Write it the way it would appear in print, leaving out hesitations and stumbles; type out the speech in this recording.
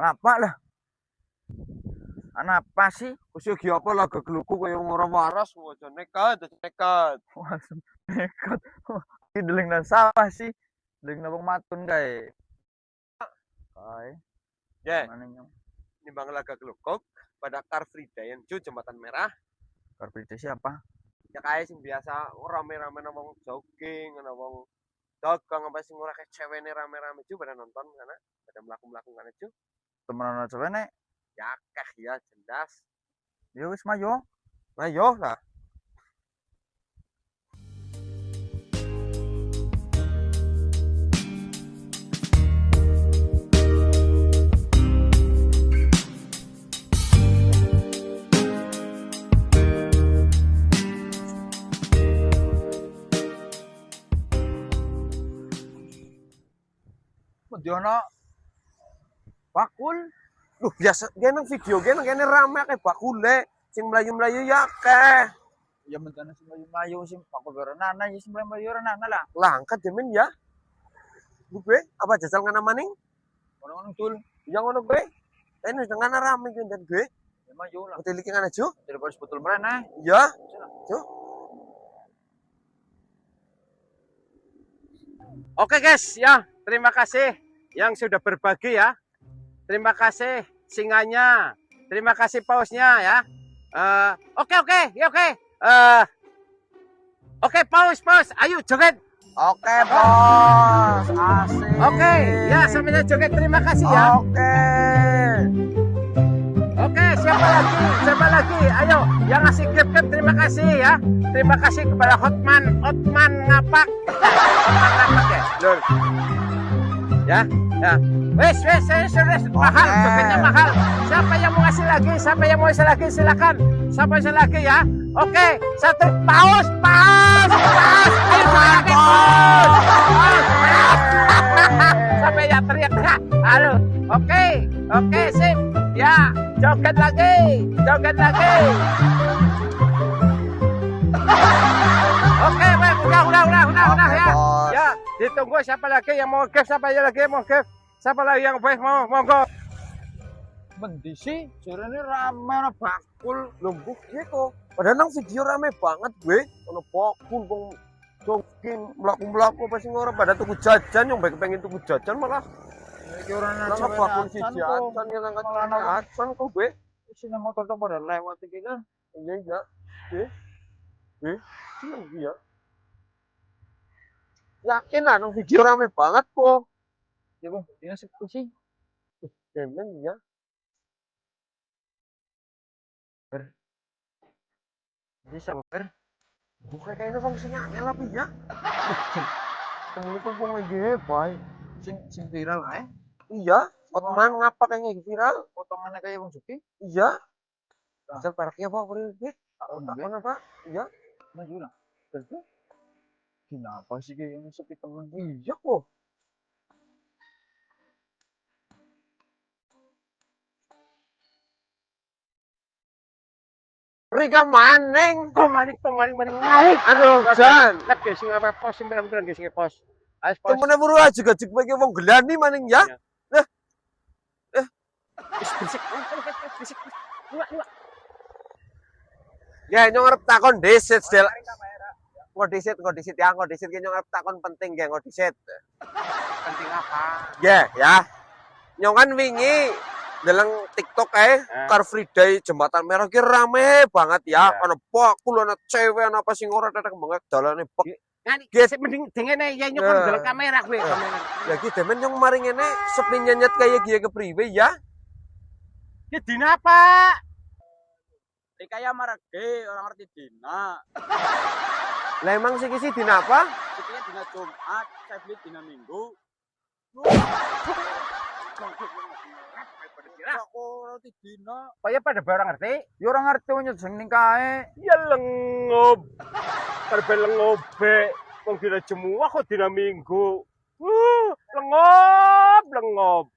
Kenapa lah? Kenapa sih? Wis iki apa lah gegluku kaya wong ora waras aja nekat. Wah, nekat. Ini deling nang sawah sih. Deling nang matun kae. Kae. Ya, Mana nyong? nimbang laga gelukuk pada Car Free Day yang Jembatan Merah. Car Free Day siapa? Ya kayak sing biasa rame-rame wong jogging, ana wong dagang apa sing ora kecewene rame-rame ju pada nonton karena pada mlaku-mlaku kan ju. Temenan cewek nek. Ya akeh ya jelas. Ya wis mayo. Ayo lah. Mediono bakul. Duh, biasa geneng video geneng kene rame akeh bakule sing mlayu-mlayu ya akeh. Ya mentana sing mayo sing bakul berenana ya sing mayo renana lah. Langkat jamin ya. Gue apa jajal ngana maning? Ono-ono tul. Yang ngono gue. Ini dengan rame kan dan gue. Ya mayo lah. Hotel iki ngana ju? Daripada betul merana. Ya. Ju. Oke guys, ya terima kasih yang sudah berbagi ya. Terima kasih singanya, terima kasih pausnya ya. Oke, ya oke. Oke paus, ayo joget. Oke, Bos. Asik. Oke, ya sampai joget terima kasih ya. Oke, siapa lagi? Ayo, yang ngasih gap terima kasih ya. Terima kasih kepada Hotman ngapak. Hotman ngapak ya. Lur. Ya. Wes, mahal, jogetnya mahal. Siapa yang mau ngasih lagi? Silakan. Siapa yang lagi ya? Oke, satu paus. Ayo paus. Sampai ya teriak. Halo. Oke, sip. Ya, joget lagi. Oke, baik, udah ya. Ya, ditunggu siapa lagi yang mau give, siapa lagi yang mau monggo. Mendisi jarane rame ana bakul. Lembuk gitu. Padahal nang video rame banget gue. Ono bakul wong jogging, mlaku-mlaku apa sing ora pada tuku jajan, yang baik pengen tuku jajan malah Iki ora ana nang bakul si jajan yang angkat jajan kok gue. Sini motor tuh pada lewat iki kan. Iya. Iya. Yakin lah nang video rame banget kok. Ya bang, dia sepi sih. Demen ya. Bisa ber. Bukan kayaknya fungsinya angel tapi ya. Kamu itu kok lagi baik. Sing viral ae. Iya, Otman ngapa kayaknya viral? Potongannya kayak Bang Juki. Iya. Misal paraknya apa ini? Tahun apa? Iya. Maju lah. Terus kenapa sih kayak ini sepi temen? Iya kok. Rika maning. Kok maning. Aduh, Jan. Lep guys, sing apa pos sing bilang guys, sing pos. Ayo pos. Temune buru aja gajik bagi wong gelani maning ya. Nah. Berisik. Ya, nyong arep takon desit, Del. Ngodisit ya, ngodisit nyong arep takon penting ya, ngodisit. Penting apa? Ya. Nyong kan wingi dalam TikTok Car Free Day Jembatan Merah ki rame banget ya. Ana bakul, ana cewek, ana apa sing ora tetek banget dalane bek. Ngene mending dengene ya nyok dalam kamera kowe. Ya ki demen nyong mari ngene sepi nyenyet kaya gie kepriwe ya. Ki dina apa? Kaya marage orang ngerti dina. Lah emang sih dina apa? Siki dina Jumat, saya beli dina Minggu. Aku roti dina. Kaya pada barang ngerti? Ya orang ngerti nyedeng ning kae. Ya lengob. Karbe lengobe. Wong dina Jumat kok dina Minggu. Lengob.